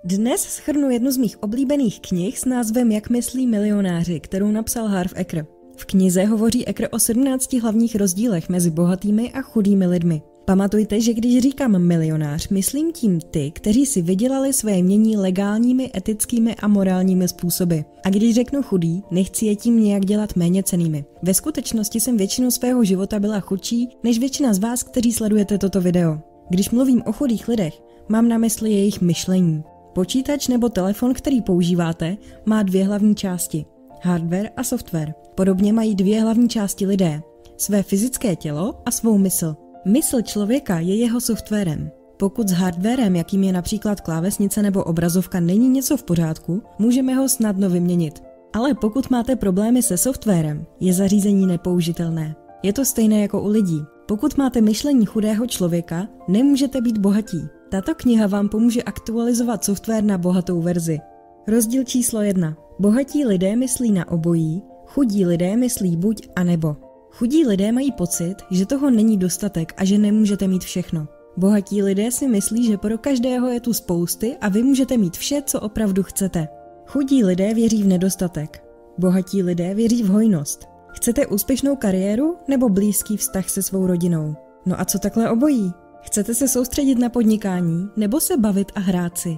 Dnes shrnu jednu z mých oblíbených knih s názvem Jak myslí milionáři, kterou napsal Harv Eker. V knize hovoří Eker o 17 hlavních rozdílech mezi bohatými a chudými lidmi. Pamatujte, že když říkám milionář, myslím tím ty, kteří si vydělali své jmění legálními, etickými a morálními způsoby. A když řeknu chudý, nechci je tím nějak dělat méněcennými. Ve skutečnosti jsem většinu svého života byla chudší než většina z vás, kteří sledujete toto video. Když mluvím o chudých lidech, mám na mysli jejich myšlení. Počítač nebo telefon, který používáte, má dvě hlavní části. Hardware a software. Podobně mají dvě hlavní části lidé. Své fyzické tělo a svou mysl. Mysl člověka je jeho softwarem. Pokud s hardwarem, jakým je například klávesnice nebo obrazovka, není něco v pořádku, můžeme ho snadno vyměnit. Ale pokud máte problémy se softwarem, je zařízení nepoužitelné. Je to stejné jako u lidí. Pokud máte myšlení chudého člověka, nemůžete být bohatí. Tato kniha vám pomůže aktualizovat software na bohatou verzi. Rozdíl číslo 1. Bohatí lidé myslí na obojí, chudí lidé myslí buď a nebo. Chudí lidé mají pocit, že toho není dostatek a že nemůžete mít všechno. Bohatí lidé si myslí, že pro každého je tu spousty a vy můžete mít vše, co opravdu chcete. Chudí lidé věří v nedostatek. Bohatí lidé věří v hojnost. Chcete úspěšnou kariéru nebo blízký vztah se svou rodinou? No a co takhle obojí? Chcete se soustředit na podnikání nebo se bavit a hrát si?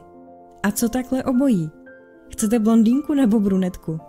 A co takhle obojí? Chcete blondýnku nebo brunetku?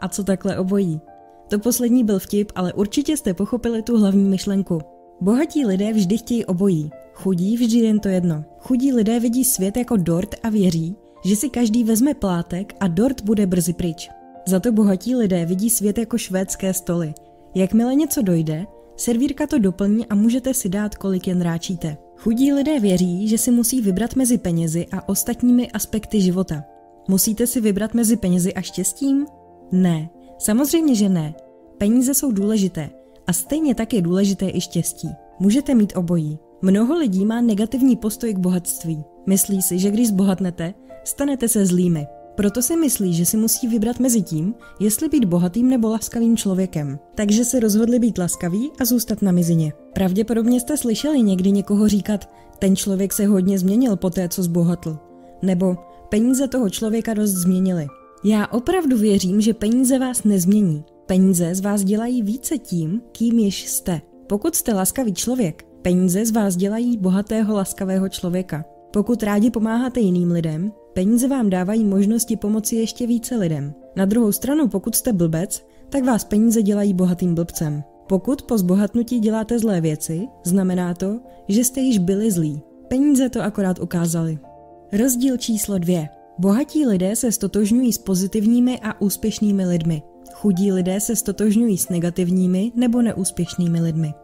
A co takhle obojí? To poslední byl vtip, ale určitě jste pochopili tu hlavní myšlenku. Bohatí lidé vždy chtějí obojí, chudí vždy jen to jedno. Chudí lidé vidí svět jako dort a věří, že si každý vezme plátek a dort bude brzy pryč. Za to bohatí lidé vidí svět jako švédské stoly. Jakmile něco dojde, servírka to doplní a můžete si dát, kolik jen ráčíte. Chudí lidé věří, že si musí vybrat mezi penězi a ostatními aspekty života. Musíte si vybrat mezi penězi a štěstím? Ne, samozřejmě, že ne. Peníze jsou důležité a stejně tak je důležité i štěstí. Můžete mít obojí. Mnoho lidí má negativní postoj k bohatství. Myslí si, že když zbohatnete, stanete se zlými. Proto si myslí, že si musí vybrat mezi tím, jestli být bohatým nebo laskavým člověkem. Takže se rozhodli být laskaví a zůstat na mizině. Pravděpodobně jste slyšeli někdy někoho říkat, ten člověk se hodně změnil po té, co zbohatl. Nebo peníze toho člověka dost změnily. Já opravdu věřím, že peníze vás nezmění. Peníze z vás dělají více tím, kým již jste. Pokud jste laskavý člověk, peníze z vás dělají bohatého laskavého člověka. Pokud rádi pomáháte jiným lidem, peníze vám dávají možnosti pomoci ještě více lidem. Na druhou stranu, pokud jste blbec, tak vás peníze dělají bohatým blbcem. Pokud po zbohatnutí děláte zlé věci, znamená to, že jste již byli zlí. Peníze to akorát ukázaly. Rozdíl číslo 2. Bohatí lidé se stotožňují s pozitivními a úspěšnými lidmi. Chudí lidé se stotožňují s negativními nebo neúspěšnými lidmi.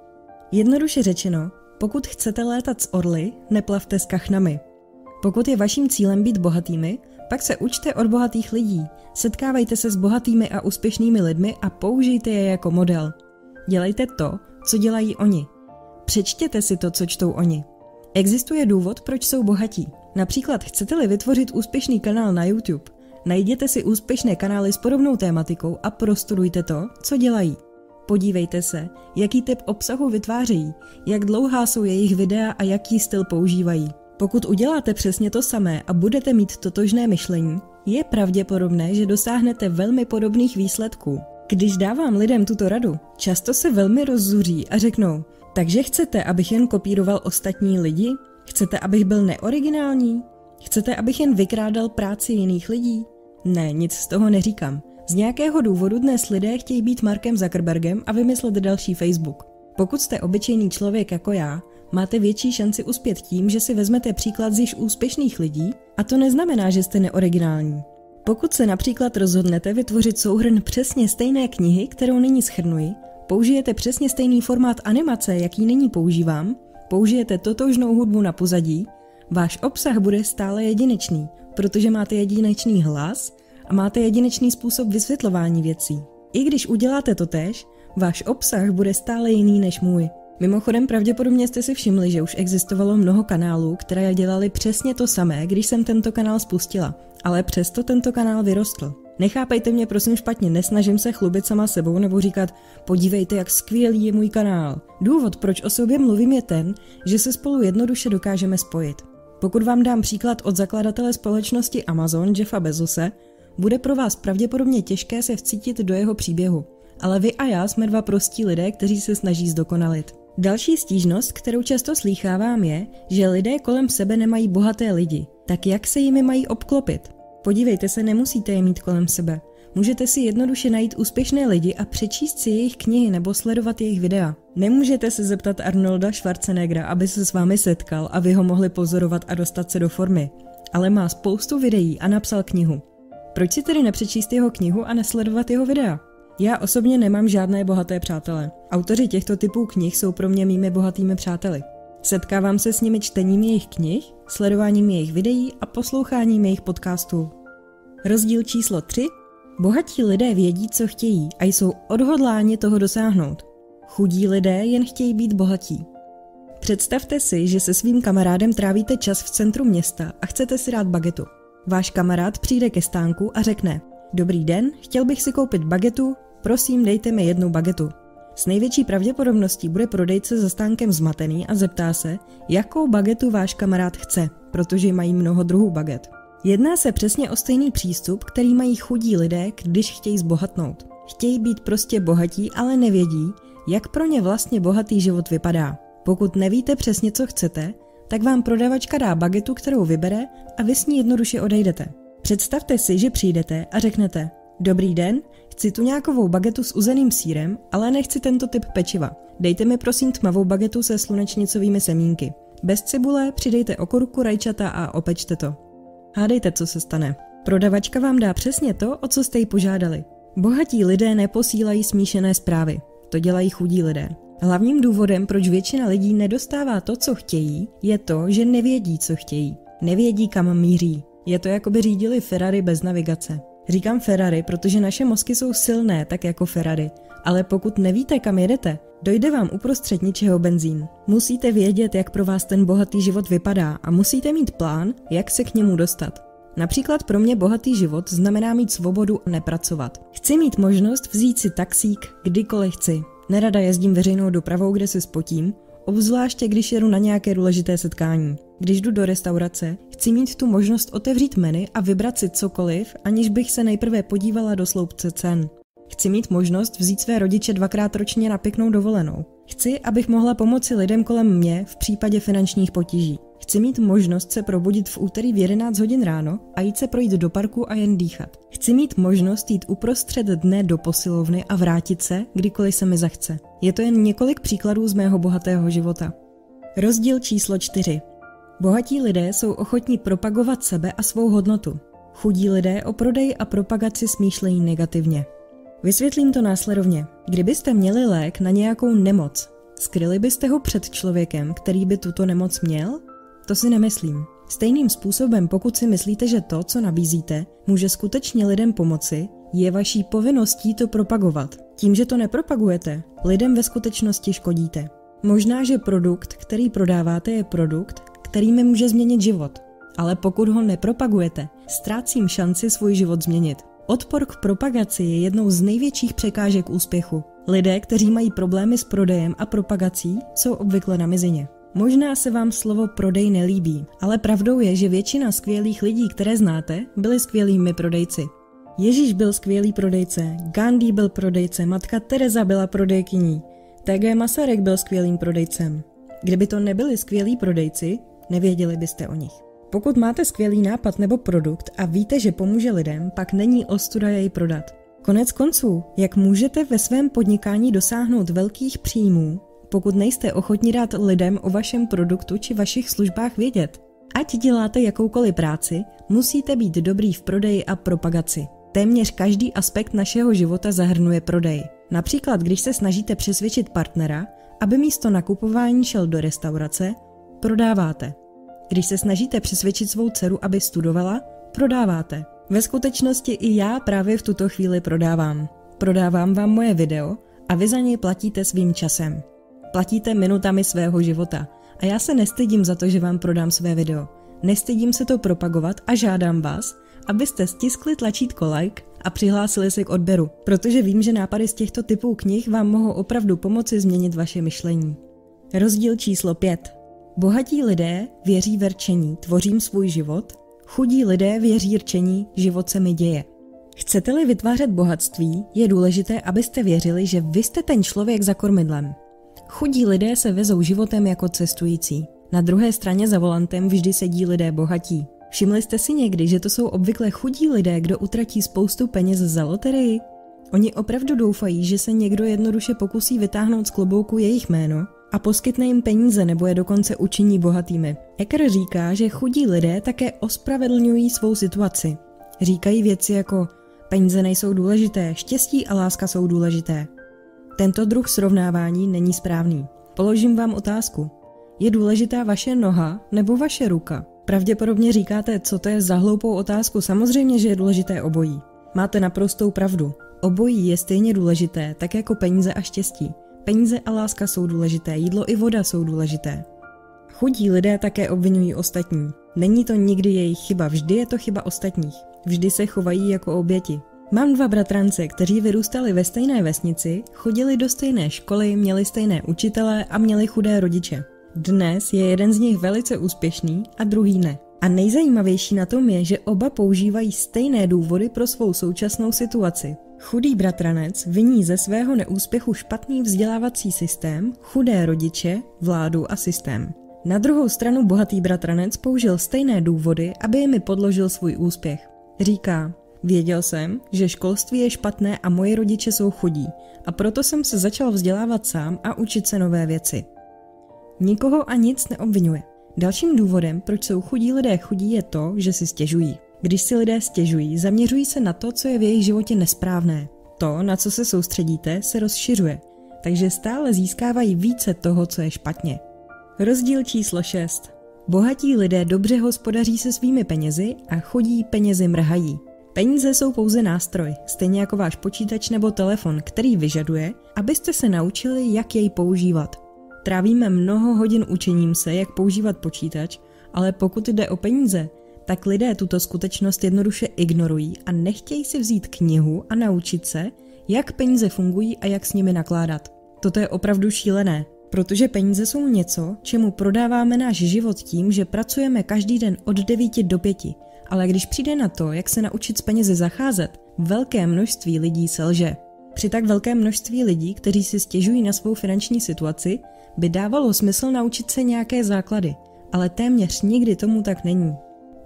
Jednoduše řečeno, pokud chcete létat s orly, neplavte s kachnami. Pokud je vaším cílem být bohatými, pak se učte od bohatých lidí, setkávejte se s bohatými a úspěšnými lidmi a použijte je jako model. Dělejte to, co dělají oni. Přečtěte si to, co čtou oni. Existuje důvod, proč jsou bohatí. Například chcete-li vytvořit úspěšný kanál na YouTube, najděte si úspěšné kanály s podobnou tématikou a prostudujte to, co dělají. Podívejte se, jaký typ obsahu vytvářejí, jak dlouhá jsou jejich videa a jaký styl používají. Pokud uděláte přesně to samé a budete mít totožné myšlení, je pravděpodobné, že dosáhnete velmi podobných výsledků. Když dávám lidem tuto radu, často se velmi rozzuří a řeknou, takže chcete, abych jen kopíroval ostatní lidi? Chcete, abych byl neoriginální? Chcete, abych jen vykrádal práci jiných lidí? Ne, nic z toho neříkám. Z nějakého důvodu dnes lidé chtějí být Markem Zuckerbergem a vymyslet další Facebook. Pokud jste obyčejný člověk jako já, máte větší šanci uspět tím, že si vezmete příklad z již úspěšných lidí, a to neznamená, že jste neoriginální. Pokud se například rozhodnete vytvořit souhrn přesně stejné knihy, kterou nyní shrnuji, použijete přesně stejný formát animace, jaký nyní používám, použijete totožnou hudbu na pozadí, váš obsah bude stále jedinečný, protože máte jedinečný hlas a máte jedinečný způsob vysvětlování věcí. I když uděláte totéž, váš obsah bude stále jiný než můj. Mimochodem pravděpodobně jste si všimli, že už existovalo mnoho kanálů, které dělali přesně to samé, když jsem tento kanál spustila, ale přesto tento kanál vyrostl. Nechápejte mě prosím špatně, nesnažím se chlubit sama sebou nebo říkat, podívejte, jak skvělý je můj kanál. Důvod, proč o sobě mluvím, je ten, že se spolu jednoduše dokážeme spojit. Pokud vám dám příklad od zakladatele společnosti Amazon, Jeffa Bezose, bude pro vás pravděpodobně těžké se vcítit do jeho příběhu. Ale vy a já jsme dva prostí lidé, kteří se snaží zdokonalit. Další stížnost, kterou často slýchávám, je, že lidé kolem sebe nemají bohaté lidi. Tak jak se jimi mají obklopit? Podívejte se, nemusíte je mít kolem sebe. Můžete si jednoduše najít úspěšné lidi a přečíst si jejich knihy nebo sledovat jejich videa. Nemůžete se zeptat Arnolda Schwarzeneggera, aby se s vámi setkal a vy ho mohli pozorovat a dostat se do formy. Ale má spoustu videí a napsal knihu. Proč si tedy nepřečíst jeho knihu a nesledovat jeho videa? Já osobně nemám žádné bohaté přátele. Autoři těchto typů knih jsou pro mě mými bohatými přáteli. Setkávám se s nimi čtením jejich knih, sledováním jejich videí a posloucháním jejich podcastů. Rozdíl číslo 3. Bohatí lidé vědí, co chtějí a jsou odhodláni toho dosáhnout. Chudí lidé jen chtějí být bohatí. Představte si, že se svým kamarádem trávíte čas v centru města a chcete si dát bagetu. Váš kamarád přijde ke stánku a řekne: Dobrý den, chtěl bych si koupit bagetu, prosím dejte mi 1 bagetu. S největší pravděpodobností bude prodejce za stánkem zmatený a zeptá se, jakou bagetu váš kamarád chce, protože mají mnoho druhů baget. Jedná se přesně o stejný přístup, který mají chudí lidé, když chtějí zbohatnout. Chtějí být prostě bohatí, ale nevědí, jak pro ně vlastně bohatý život vypadá. Pokud nevíte přesně, co chcete, tak vám prodavačka dá bagetu, kterou vybere a vy s ní jednoduše odejdete. Představte si, že přijdete a řeknete: Dobrý den, chci tu nějakovou bagetu s uzeným sýrem, ale nechci tento typ pečiva. Dejte mi prosím tmavou bagetu se slunečnicovými semínky. Bez cibule přidejte okurku, rajčata a opečte to. Hádejte, co se stane. Prodavačka vám dá přesně to, o co jste jí požádali. Bohatí lidé neposílají smíšené zprávy. To dělají chudí lidé. Hlavním důvodem, proč většina lidí nedostává to, co chtějí, je to, že nevědí, co chtějí. Nevědí, kam míří. Je to, jako by řídili Ferrari bez navigace. Říkám Ferrari, protože naše mozky jsou silné, tak jako Ferrari. Ale pokud nevíte, kam jedete, dojde vám uprostřed ničeho benzín. Musíte vědět, jak pro vás ten bohatý život vypadá a musíte mít plán, jak se k němu dostat. Například pro mě bohatý život znamená mít svobodu a nepracovat. Chci mít možnost vzít si taxík kdykoliv chci. Nerada jezdím veřejnou dopravou, kde se spotím, obzvláště když jedu na nějaké důležité setkání. Když jdu do restaurace, chci mít tu možnost otevřít menu a vybrat si cokoliv, aniž bych se nejprve podívala do sloupce cen. Chci mít možnost vzít své rodiče 2krát ročně na pěknou dovolenou. Chci, abych mohla pomoci lidem kolem mě v případě finančních potíží. Chci mít možnost se probudit v úterý v 11 hodin ráno a jít se projít do parku a jen dýchat. Chci mít možnost jít uprostřed dne do posilovny a vrátit se, kdykoliv se mi zachce. Je to jen několik příkladů z mého bohatého života. Rozdíl číslo 4. Bohatí lidé jsou ochotní propagovat sebe a svou hodnotu. Chudí lidé o prodeji a propagaci smýšlejí negativně. Vysvětlím to následovně. Kdybyste měli lék na nějakou nemoc, skryli byste ho před člověkem, který by tuto nemoc měl? To si nemyslím. Stejným způsobem, pokud si myslíte, že to, co nabízíte, může skutečně lidem pomoci, je vaší povinností to propagovat. Tím, že to nepropagujete, lidem ve skutečnosti škodíte. Možná, že produkt, který prodáváte, je produkt, který mi může změnit život. Ale pokud ho nepropagujete, ztrácím šanci svůj život změnit. Odpor k propagaci je jednou z největších překážek úspěchu. Lidé, kteří mají problémy s prodejem a propagací, jsou obvykle na mizině. Možná se vám slovo prodej nelíbí, ale pravdou je, že většina skvělých lidí, které znáte, byli skvělými prodejci. Ježíš byl skvělý prodejce, Gandhi byl prodejce, matka Teresa byla prodejkyní, T.G. Masaryk byl skvělým prodejcem. Kdyby to nebyli skvělí prodejci, nevěděli byste o nich. Pokud máte skvělý nápad nebo produkt a víte, že pomůže lidem, pak není ostuda jej prodat. Konec konců, jak můžete ve svém podnikání dosáhnout velkých příjmů, pokud nejste ochotni dát lidem o vašem produktu či vašich službách vědět? Ať děláte jakoukoliv práci, musíte být dobrý v prodeji a propagaci. Téměř každý aspekt našeho života zahrnuje prodej. Například, když se snažíte přesvědčit partnera, aby místo nakupování šel do restaurace, prodáváte. Když se snažíte přesvědčit svou dceru, aby studovala, prodáváte. Ve skutečnosti i já právě v tuto chvíli prodávám. Prodávám vám moje video a vy za něj platíte svým časem. Platíte minutami svého života. A já se nestydím za to, že vám prodám své video. Nestydím se to propagovat a žádám vás, abyste stiskli tlačítko like a přihlásili se k odběru, protože vím, že nápady z těchto typů knih vám mohou opravdu pomoci změnit vaše myšlení. Rozdíl číslo 5. Bohatí lidé věří ve rčení, tvořím svůj život, chudí lidé věří rčení, život se mi děje. Chcete-li vytvářet bohatství, je důležité, abyste věřili, že vy jste ten člověk za kormidlem. Chudí lidé se vezou životem jako cestující. Na druhé straně za volantem vždy sedí lidé bohatí. Všimli jste si někdy, že to jsou obvykle chudí lidé, kdo utratí spoustu peněz za loterii? Oni opravdu doufají, že se někdo jednoduše pokusí vytáhnout z klobouku jejich jméno a poskytne jim peníze nebo je dokonce učiní bohatými. Eker říká, že chudí lidé také ospravedlňují svou situaci. Říkají věci jako peníze nejsou důležité, štěstí a láska jsou důležité. Tento druh srovnávání není správný. Položím vám otázku. Je důležitá vaše noha nebo vaše ruka? Pravděpodobně říkáte, co to je za hloupou otázku, samozřejmě, že je důležité obojí. Máte naprostou pravdu. Obojí je stejně důležité, tak jako peníze a štěstí. Peníze a láska jsou důležité, jídlo i voda jsou důležité. Chudí lidé také obvinují ostatní. Není to nikdy jejich chyba, vždy je to chyba ostatních. Vždy se chovají jako oběti. Mám 2 bratrance, kteří vyrůstali ve stejné vesnici, chodili do stejné školy, měli stejné učitele a měli chudé rodiče. Dnes je jeden z nich velice úspěšný a druhý ne. A nejzajímavější na tom je, že oba používají stejné důvody pro svou současnou situaci. Chudý bratranec viní ze svého neúspěchu špatný vzdělávací systém, chudé rodiče, vládu a systém. Na druhou stranu bohatý bratranec použil stejné důvody, aby jimi podložil svůj úspěch. Říká, věděl jsem, že školství je špatné a moji rodiče jsou chudí a proto jsem se začal vzdělávat sám a učit se nové věci. Nikoho a nic neobvinuje. Dalším důvodem, proč jsou chudí lidé chudí, je to, že si stěžují. Když si lidé stěžují, zaměřují se na to, co je v jejich životě nesprávné. To, na co se soustředíte, se rozšiřuje, takže stále získávají více toho, co je špatně. Rozdíl číslo 6. Bohatí lidé dobře hospodaří se svými penězi a chodí penězi mrhají. Peníze jsou pouze nástroj, stejně jako váš počítač nebo telefon, který vyžaduje, abyste se naučili, jak jej používat. Trávíme mnoho hodin učením se, jak používat počítač, ale pokud jde o peníze, tak lidé tuto skutečnost jednoduše ignorují a nechtějí si vzít knihu a naučit se, jak peníze fungují a jak s nimi nakládat. Toto je opravdu šílené, protože peníze jsou něco, čemu prodáváme náš život tím, že pracujeme každý den od 9 do 5, ale když přijde na to, jak se naučit s penězi zacházet, velké množství lidí selže. Při tak velkém množství lidí, kteří si stěžují na svou finanční situaci, by dávalo smysl naučit se nějaké základy, ale téměř nikdy tomu tak není.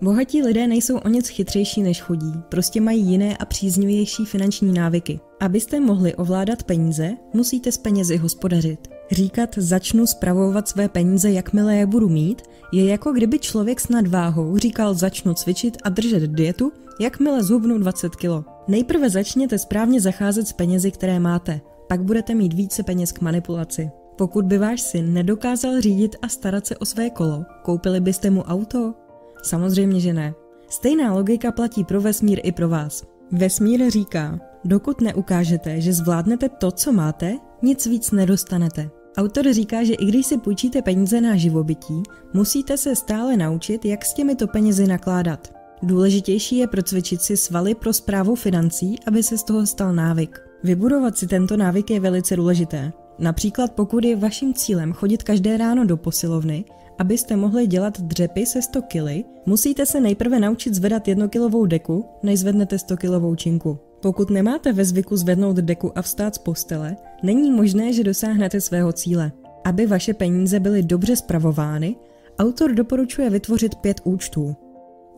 Bohatí lidé nejsou o nic chytřejší než chudí, prostě mají jiné a příznivější finanční návyky. Abyste mohli ovládat peníze, musíte s penězi hospodařit. Říkat začnu spravovat své peníze, jakmile je budu mít, je jako kdyby člověk s nadváhou říkal začnu cvičit a držet dietu, jakmile zhubnu 20 kg. Nejprve začněte správně zacházet s penězi, které máte, pak budete mít více peněz k manipulaci. Pokud by váš syn nedokázal řídit a starat se o své kolo, koupili byste mu auto? Samozřejmě, že ne. Stejná logika platí pro vesmír i pro vás. Vesmír říká, dokud neukážete, že zvládnete to, co máte, nic víc nedostanete. Autor říká, že i když si půjčíte peníze na živobytí, musíte se stále naučit, jak s těmito penězi nakládat. Důležitější je procvičit si svaly pro správu financí, aby se z toho stal návyk. Vybudovat si tento návyk je velice důležité. Například pokud je vaším cílem chodit každé ráno do posilovny, abyste mohli dělat dřepy se 100 kg, musíte se nejprve naučit zvedat 1kilovou deku, než zvednete 100kilovou činku. Pokud nemáte ve zvyku zvednout deku a vstát z postele, není možné, že dosáhnete svého cíle. Aby vaše peníze byly dobře spravovány, autor doporučuje vytvořit 5 účtů.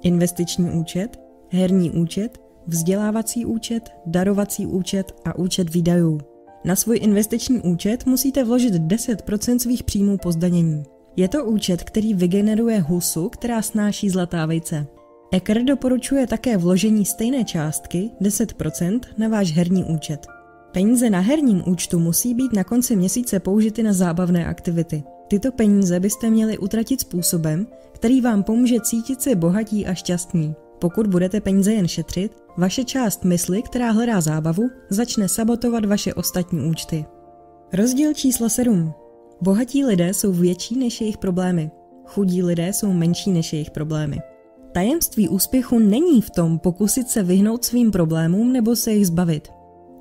Investiční účet, herní účet, vzdělávací účet, darovací účet a účet výdajů. Na svůj investiční účet musíte vložit 10% svých příjmů po zdanění. Je to účet, který vygeneruje husu, která snáší zlatá vejce. Eker doporučuje také vložení stejné částky, 10%, na váš herní účet. Peníze na herním účtu musí být na konci měsíce použity na zábavné aktivity. Tyto peníze byste měli utratit způsobem, který vám pomůže cítit se bohatí a šťastní. Pokud budete peníze jen šetřit, vaše část mysli, která hledá zábavu, začne sabotovat vaše ostatní účty. Rozdíl číslo 7. Bohatí lidé jsou větší než jejich problémy. Chudí lidé jsou menší než jejich problémy. Tajemství úspěchu není v tom pokusit se vyhnout svým problémům nebo se jich zbavit.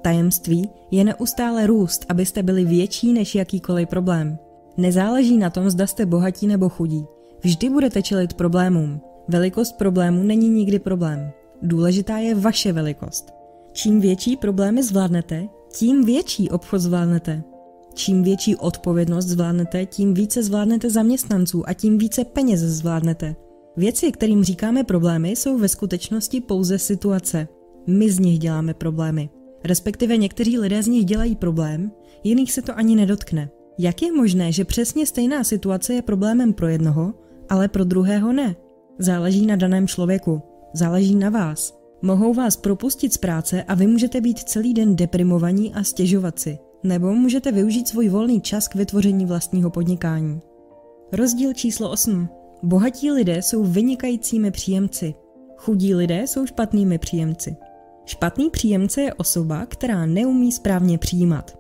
Tajemství je neustále růst, abyste byli větší než jakýkoliv problém. Nezáleží na tom, zda jste bohatí nebo chudí. Vždy budete čelit problémům. Velikost problému není nikdy problém. Důležitá je vaše velikost. Čím větší problémy zvládnete, tím větší obchod zvládnete. Čím větší odpovědnost zvládnete, tím více zvládnete zaměstnanců a tím více peněz zvládnete. Věci, kterým říkáme problémy, jsou ve skutečnosti pouze situace. My z nich děláme problémy. Respektive někteří lidé z nich dělají problém, jiných se to ani nedotkne. Jak je možné, že přesně stejná situace je problémem pro jednoho, ale pro druhého ne? Záleží na daném člověku. Záleží na vás. Mohou vás propustit z práce a vy můžete být celý den deprimovaní a stěžovat si. Nebo můžete využít svůj volný čas k vytvoření vlastního podnikání. Rozdíl číslo 8. Bohatí lidé jsou vynikajícími příjemci. Chudí lidé jsou špatnými příjemci. Špatný příjemce je osoba, která neumí správně přijímat.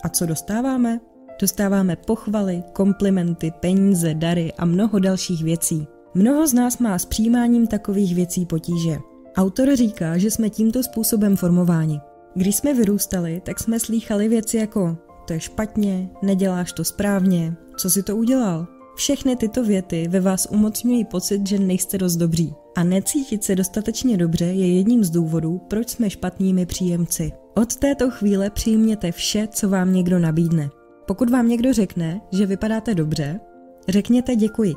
A co dostáváme? Dostáváme pochvaly, komplimenty, peníze, dary a mnoho dalších věcí. Mnoho z nás má s přijímáním takových věcí potíže. Autor říká, že jsme tímto způsobem formováni. Když jsme vyrůstali, tak jsme slýchali věci jako to je špatně, neděláš to správně, co jsi to udělal. Všechny tyto věty ve vás umocňují pocit, že nejste dost dobří. A necítit se dostatečně dobře je jedním z důvodů, proč jsme špatnými příjemci. Od této chvíle přijměte vše, co vám někdo nabídne. Pokud vám někdo řekne, že vypadáte dobře, řekněte děkuji.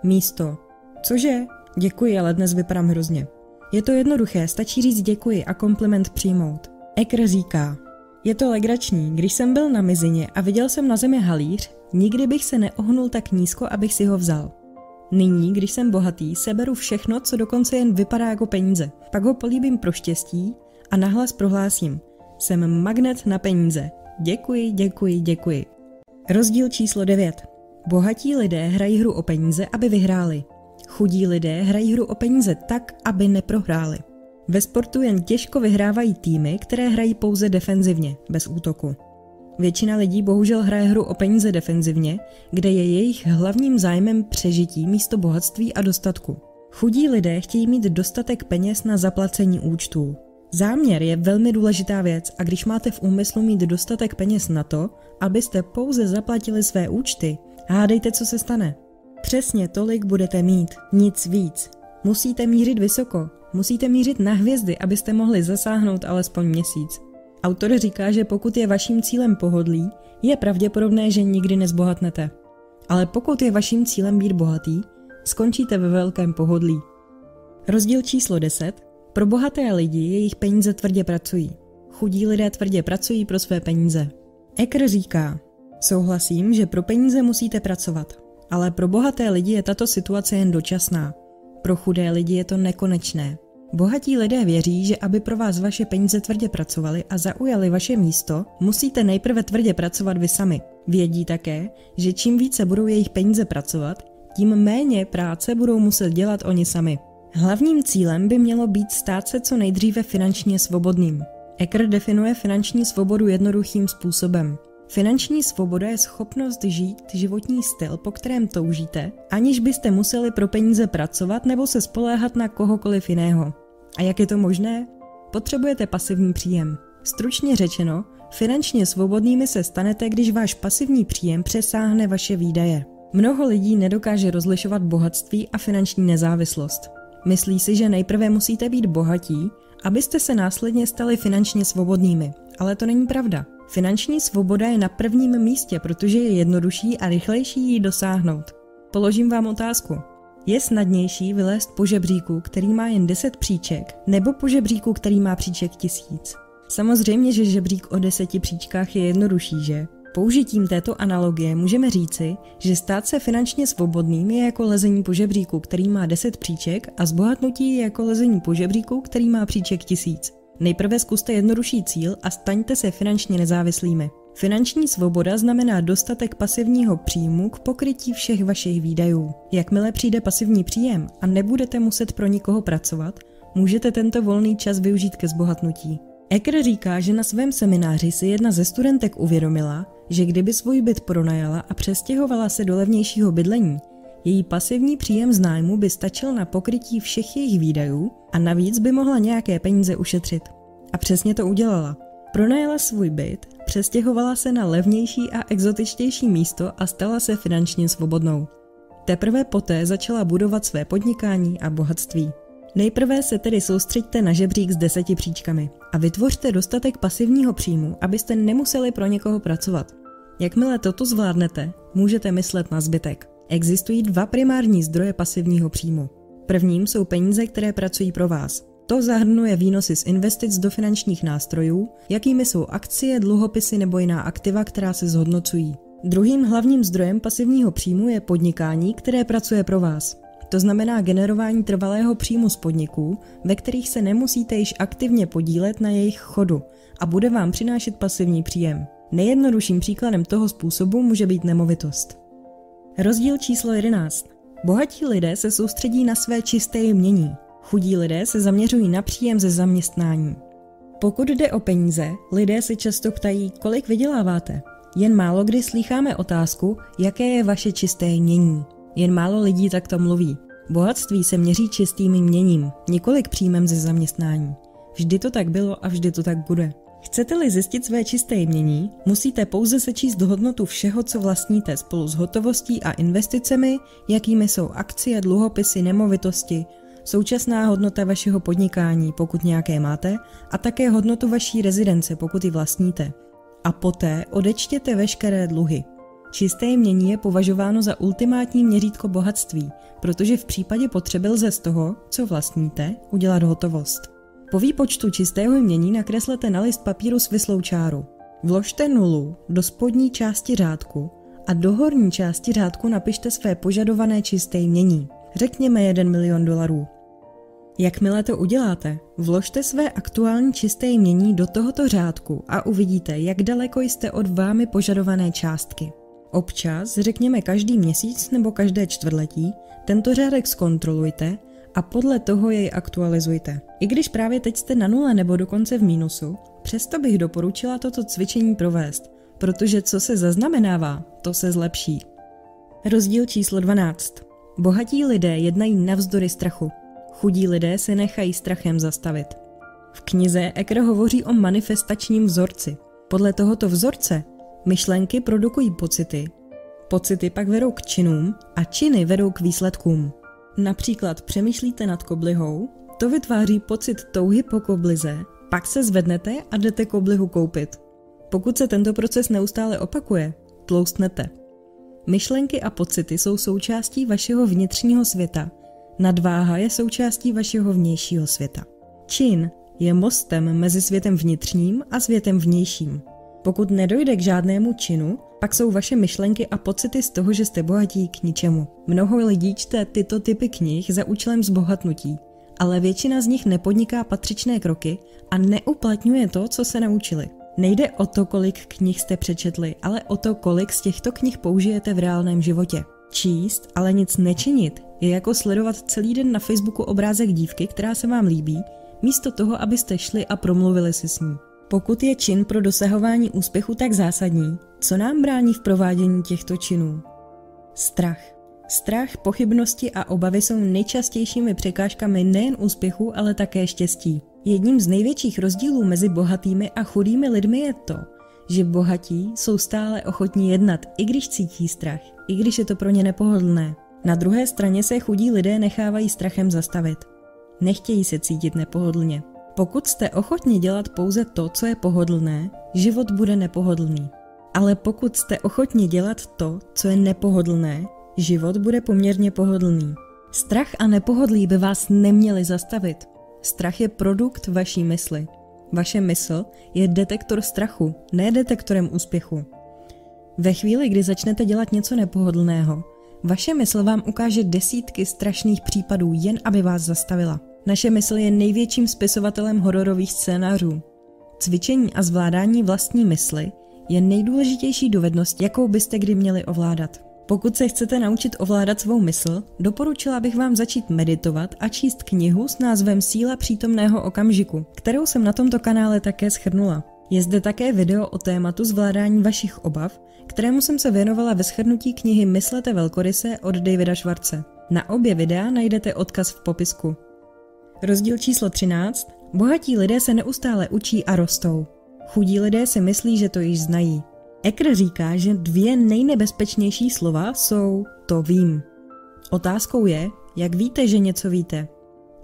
Místo cože? Děkuji, ale dnes vypadám hrozně. Je to jednoduché, stačí říct děkuji a kompliment přijmout. Ekr říká, je to legrační, když jsem byl na mizině a viděl jsem na zemi halíř, nikdy bych se neohnul tak nízko, abych si ho vzal. Nyní, když jsem bohatý, seberu všechno, co dokonce jen vypadá jako peníze. Pak ho políbím pro štěstí a nahlas prohlásím, jsem magnet na peníze. Děkuji, děkuji, děkuji. Rozdíl číslo 9. Bohatí lidé hrají hru o peníze, aby vyhráli. Chudí lidé hrají hru o peníze tak, aby neprohráli. Ve sportu jen těžko vyhrávají týmy, které hrají pouze defenzivně, bez útoku. Většina lidí bohužel hraje hru o peníze defenzivně, kde je jejich hlavním zájmem přežití místo bohatství a dostatku. Chudí lidé chtějí mít dostatek peněz na zaplacení účtů. Záměr je velmi důležitá věc a když máte v úmyslu mít dostatek peněz na to, abyste pouze zaplatili své účty, hádejte, co se stane. Přesně tolik budete mít, nic víc. Musíte mířit vysoko, musíte mířit na hvězdy, abyste mohli zasáhnout alespoň měsíc. Autor říká, že pokud je vaším cílem pohodlí, je pravděpodobné, že nikdy nezbohatnete. Ale pokud je vaším cílem být bohatý, skončíte ve velkém pohodlí. Rozdíl číslo 10. Pro bohaté lidi jejich peníze tvrdě pracují. Chudí lidé tvrdě pracují pro své peníze. Ekr říká, souhlasím, že pro peníze musíte pracovat, ale pro bohaté lidi je tato situace jen dočasná. Pro chudé lidi je to nekonečné. Bohatí lidé věří, že aby pro vás vaše peníze tvrdě pracovaly a zaujali vaše místo, musíte nejprve tvrdě pracovat vy sami. Vědí také, že čím více budou jejich peníze pracovat, tím méně práce budou muset dělat oni sami. Hlavním cílem by mělo být stát se co nejdříve finančně svobodným. Ekr definuje finanční svobodu jednoduchým způsobem. Finanční svoboda je schopnost žít životní styl, po kterém toužíte, aniž byste museli pro peníze pracovat nebo se spoléhat na kohokoliv jiného. A jak je to možné? Potřebujete pasivní příjem. Stručně řečeno, finančně svobodnými se stanete, když váš pasivní příjem přesáhne vaše výdaje. Mnoho lidí nedokáže rozlišovat bohatství a finanční nezávislost. Myslí si, že nejprve musíte být bohatí, abyste se následně stali finančně svobodnými. Ale to není pravda. Finanční svoboda je na prvním místě, protože je jednodušší a rychlejší ji dosáhnout. Položím vám otázku. Je snadnější vylézt po žebříku, který má jen 10 příček, nebo po žebříku, který má příček 1000? Samozřejmě, že žebřík o 10 příčkách je jednodušší, že? Použitím této analogie můžeme říci, že stát se finančně svobodným je jako lezení po žebříku, který má 10 příček, a zbohatnutí je jako lezení po žebříku, který má příček 1000. Nejprve zkuste jednodušší cíl a staňte se finančně nezávislými. Finanční svoboda znamená dostatek pasivního příjmu k pokrytí všech vašich výdajů. Jakmile přijde pasivní příjem a nebudete muset pro nikoho pracovat, můžete tento volný čas využít ke zbohatnutí. Ekr říká, že na svém semináři si jedna ze studentek uvědomila, že kdyby svůj byt pronajala a přestěhovala se do levnějšího bydlení, její pasivní příjem z nájmu by stačil na pokrytí všech jejich výdajů a navíc by mohla nějaké peníze ušetřit. A přesně to udělala. Pronajala svůj byt, přestěhovala se na levnější a exotičtější místo a stala se finančně svobodnou. Teprve poté začala budovat své podnikání a bohatství. Nejprve se tedy soustřeďte na žebřík s 10 příčkami a vytvořte dostatek pasivního příjmu, abyste nemuseli pro někoho pracovat. Jakmile toto zvládnete, můžete myslet na zbytek. Existují 2 primární zdroje pasivního příjmu. Prvním jsou peníze, které pracují pro vás. To zahrnuje výnosy z investic do finančních nástrojů, jakými jsou akcie, dluhopisy nebo jiná aktiva, která se zhodnocují. Druhým hlavním zdrojem pasivního příjmu je podnikání, které pracuje pro vás. To znamená generování trvalého příjmu z podniků, ve kterých se nemusíte již aktivně podílet na jejich chodu a bude vám přinášet pasivní příjem. Nejjednodušším příkladem toho způsobu může být nemovitost. Rozdíl číslo 11. Bohatí lidé se soustředí na své čisté jmění. Chudí lidé se zaměřují na příjem ze zaměstnání. Pokud jde o peníze, lidé se často ptají, kolik vyděláváte. Jen málo kdy slýcháme otázku, jaké je vaše čisté jmění. Jen málo lidí takto mluví. Bohatství se měří čistým jměním, nikoliv příjmem ze zaměstnání. Vždy to tak bylo a vždy to tak bude. Chcete-li zjistit své čisté jmění, musíte pouze sečíst hodnotu všeho, co vlastníte, spolu s hotovostí a investicemi, jakými jsou akcie, dluhopisy, nemovitosti, současná hodnota vašeho podnikání, pokud nějaké máte, a také hodnotu vaší rezidence, pokud ji vlastníte. A poté odečtěte veškeré dluhy. Čisté jmění je považováno za ultimátní měřítko bohatství, protože v případě potřeby lze z toho, co vlastníte, udělat hotovost. Po výpočtu čistého jmění nakreslete na list papíru svislou čáru. Vložte nulu do spodní části řádku a do horní části řádku napište své požadované čisté jmění, řekněme $1 milion. Jakmile to uděláte, vložte své aktuální čisté jmění do tohoto řádku a uvidíte, jak daleko jste od vámi požadované částky. Občas, řekněme každý měsíc nebo každé čtvrtletí, tento řádek zkontrolujte a podle toho jej aktualizujte. I když právě teď jste na nule nebo dokonce v mínusu, přesto bych doporučila toto cvičení provést, protože co se zaznamenává, to se zlepší. Rozdíl číslo 12. Bohatí lidé jednají navzdory strachu. Chudí lidé se nechají strachem zastavit. V knize Eker hovoří o manifestačním vzorci. Podle tohoto vzorce myšlenky produkují pocity, pocity pak vedou k činům a činy vedou k výsledkům. Například přemýšlíte nad koblihou, to vytváří pocit touhy po koblize, pak se zvednete a jdete koblihu koupit. Pokud se tento proces neustále opakuje, tloustnete. Myšlenky a pocity jsou součástí vašeho vnitřního světa, nadváha je součástí vašeho vnějšího světa. Čin je mostem mezi světem vnitřním a světem vnějším. Pokud nedojde k žádnému činu, pak jsou vaše myšlenky a pocity z toho, že jste bohatí, k ničemu. Mnoho lidí čte tyto typy knih za účelem zbohatnutí, ale většina z nich nepodniká patřičné kroky a neuplatňuje to, co se naučili. Nejde o to, kolik knih jste přečetli, ale o to, kolik z těchto knih použijete v reálném životě. Číst, ale nic nečinit, je jako sledovat celý den na Facebooku obrázek dívky, která se vám líbí, místo toho, abyste šli a promluvili si s ní. Pokud je čin pro dosahování úspěchu tak zásadní, co nám brání v provádění těchto činů? Strach. Strach, pochybnosti a obavy jsou nejčastějšími překážkami nejen úspěchu, ale také štěstí. Jedním z největších rozdílů mezi bohatými a chudými lidmi je to, že bohatí jsou stále ochotní jednat, i když cítí strach, i když je to pro ně nepohodlné. Na druhé straně se chudí lidé nechávají strachem zastavit. Nechtějí se cítit nepohodlně. Pokud jste ochotni dělat pouze to, co je pohodlné, život bude nepohodlný. Ale pokud jste ochotni dělat to, co je nepohodlné, život bude poměrně pohodlný. Strach a nepohodlí by vás neměli zastavit. Strach je produkt vaší mysli. Vaše mysl je detektor strachu, ne detektorem úspěchu. Ve chvíli, kdy začnete dělat něco nepohodlného, vaše mysl vám ukáže desítky strašných případů, jen aby vás zastavila. Naše mysl je největším spisovatelem hororových scénářů. Cvičení a zvládání vlastní mysli je nejdůležitější dovednost, jakou byste kdy měli ovládat. Pokud se chcete naučit ovládat svou mysl, doporučila bych vám začít meditovat a číst knihu s názvem Síla přítomného okamžiku, kterou jsem na tomto kanále také shrnula. Je zde také video o tématu zvládání vašich obav, kterému jsem se věnovala ve shrnutí knihy Myslete velkoryse od Davida Schwartze. Na obě videa najdete odkaz v popisku. Rozdíl číslo 13. Bohatí lidé se neustále učí a rostou. Chudí lidé si myslí, že to již znají. Ecker říká, že 2 nejnebezpečnější slova jsou to vím. Otázkou je, jak víte, že něco víte.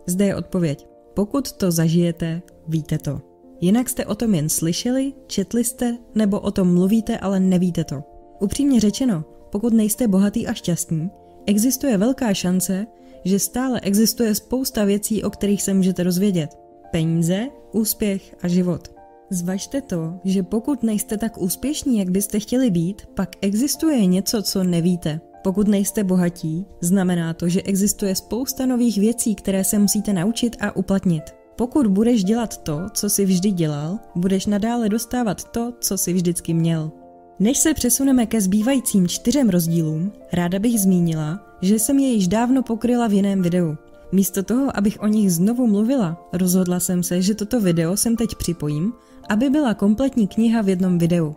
Zde je odpověď. Pokud to zažijete, víte to. Jinak jste o tom jen slyšeli, četli jste, nebo o tom mluvíte, ale nevíte to. Upřímně řečeno, pokud nejste bohatý a šťastní, existuje velká šance, že stále existuje spousta věcí, o kterých se můžete dozvědět. Peníze, úspěch a život. Zvažte to, že pokud nejste tak úspěšní, jak byste chtěli být, pak existuje něco, co nevíte. Pokud nejste bohatí, znamená to, že existuje spousta nových věcí, které se musíte naučit a uplatnit. Pokud budeš dělat to, co jsi vždy dělal, budeš nadále dostávat to, co jsi vždycky měl. Než se přesuneme ke zbývajícím 4 rozdílům, ráda bych zmínila, že jsem je již dávno pokryla v jiném videu. Místo toho, abych o nich znovu mluvila, rozhodla jsem se, že toto video sem teď připojím, aby byla kompletní kniha v jednom videu.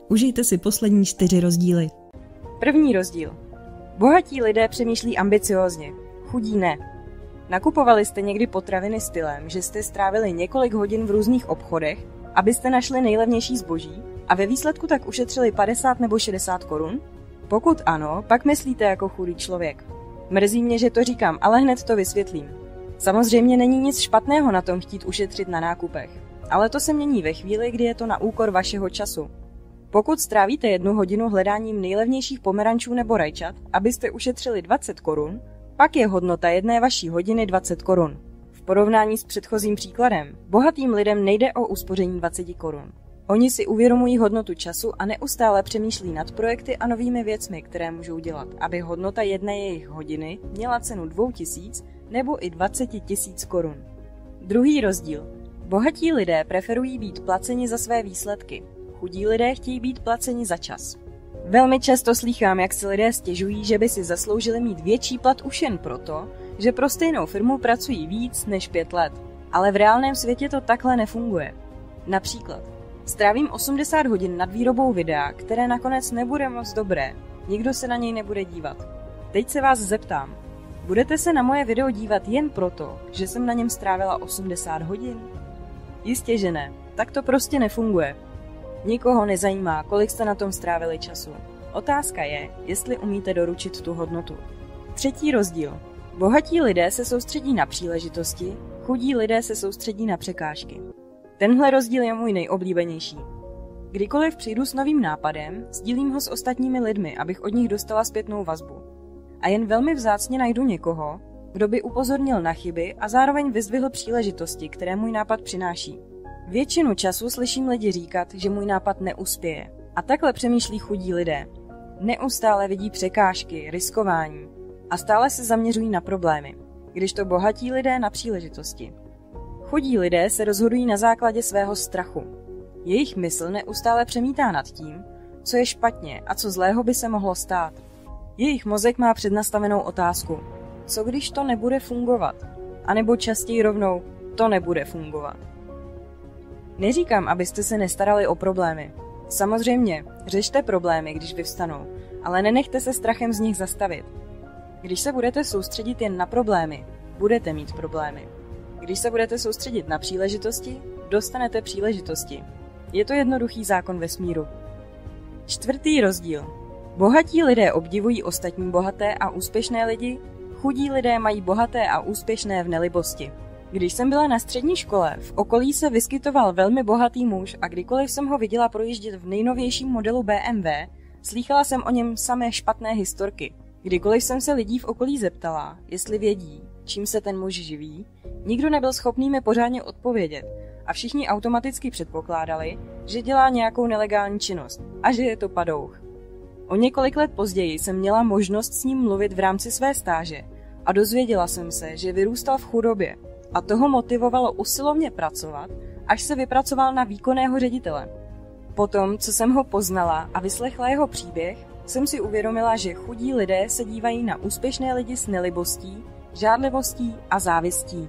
Užijte si poslední 4 rozdíly. První rozdíl. Bohatí lidé přemýšlí ambiciózně, chudí ne. Nakupovali jste někdy potraviny stylem, že jste strávili několik hodin v různých obchodech, abyste našli nejlevnější zboží a ve výsledku tak ušetřili 50 nebo 60 korun? Pokud ano, pak myslíte jako chudý člověk. Mrzí mě, že to říkám, ale hned to vysvětlím. Samozřejmě není nic špatného na tom chtít ušetřit na nákupech, ale to se mění ve chvíli, kdy je to na úkor vašeho času. Pokud strávíte 1 hodinu hledáním nejlevnějších pomerančů nebo rajčat, abyste ušetřili 20 korun, pak je hodnota jedné vaší hodiny 20 korun. V porovnání s předchozím příkladem, bohatým lidem nejde o uspoření 20 korun. Oni si uvědomují hodnotu času a neustále přemýšlí nad projekty a novými věcmi, které můžou dělat, aby hodnota jedné jejich hodiny měla cenu 2000 nebo i 20 000 korun. Druhý rozdíl. Bohatí lidé preferují být placeni za své výsledky. Chudí lidé chtějí být placeni za čas. Velmi často slýchám, jak si lidé stěžují, že by si zasloužili mít větší plat už jen proto, že pro stejnou firmu pracují víc než 5 let. Ale v reálném světě to takhle nefunguje. Například, strávím 80 hodin nad výrobou videa, které nakonec nebude moc dobré. Nikdo se na něj nebude dívat. Teď se vás zeptám, budete se na moje video dívat jen proto, že jsem na něm strávila 80 hodin? Jistě, že ne. Tak to prostě nefunguje. Nikoho nezajímá, kolik jste na tom strávili času. Otázka je, jestli umíte doručit tu hodnotu. Třetí rozdíl. Bohatí lidé se soustředí na příležitosti, chudí lidé se soustředí na překážky. Tenhle rozdíl je můj nejoblíbenější. Kdykoliv přijdu s novým nápadem, sdílím ho s ostatními lidmi, abych od nich dostala zpětnou vazbu. A jen velmi vzácně najdu někoho, kdo by upozornil na chyby a zároveň vyzdvihl příležitosti, které můj nápad přináší. Většinu času slyším lidi říkat, že můj nápad neuspěje. A takhle přemýšlí chudí lidé. Neustále vidí překážky, riskování a stále se zaměřují na problémy, kdežto bohatí lidé na příležitosti. Chudí lidé se rozhodují na základě svého strachu. Jejich mysl neustále přemítá nad tím, co je špatně a co zlého by se mohlo stát. Jejich mozek má přednastavenou otázku, co když to nebude fungovat, anebo častěji rovnou, to nebude fungovat. Neříkám, abyste se nestarali o problémy. Samozřejmě, řešte problémy, když vyvstanou, ale nenechte se strachem z nich zastavit. Když se budete soustředit jen na problémy, budete mít problémy. Když se budete soustředit na příležitosti, dostanete příležitosti. Je to jednoduchý zákon vesmíru. Čtvrtý rozdíl. Bohatí lidé obdivují ostatní bohaté a úspěšné lidi, chudí lidé mají bohaté a úspěšné v nelibosti. Když jsem byla na střední škole, v okolí se vyskytoval velmi bohatý muž a kdykoliv jsem ho viděla projíždět v nejnovějším modelu BMW, slýchala jsem o něm samé špatné historky. Kdykoliv jsem se lidí v okolí zeptala, jestli vědí, čím se ten muž živí, nikdo nebyl schopný mi pořádně odpovědět a všichni automaticky předpokládali, že dělá nějakou nelegální činnost a že je to padouch. O několik let později jsem měla možnost s ním mluvit v rámci své stáže a dozvěděla jsem se, že vyrůstal v chudobě a toho motivovalo usilovně pracovat, až se vypracoval na výkonného ředitele. Potom, co jsem ho poznala a vyslechla jeho příběh, jsem si uvědomila, že chudí lidé se dívají na úspěšné lidi s nelibostí, žádlivostí a závistí.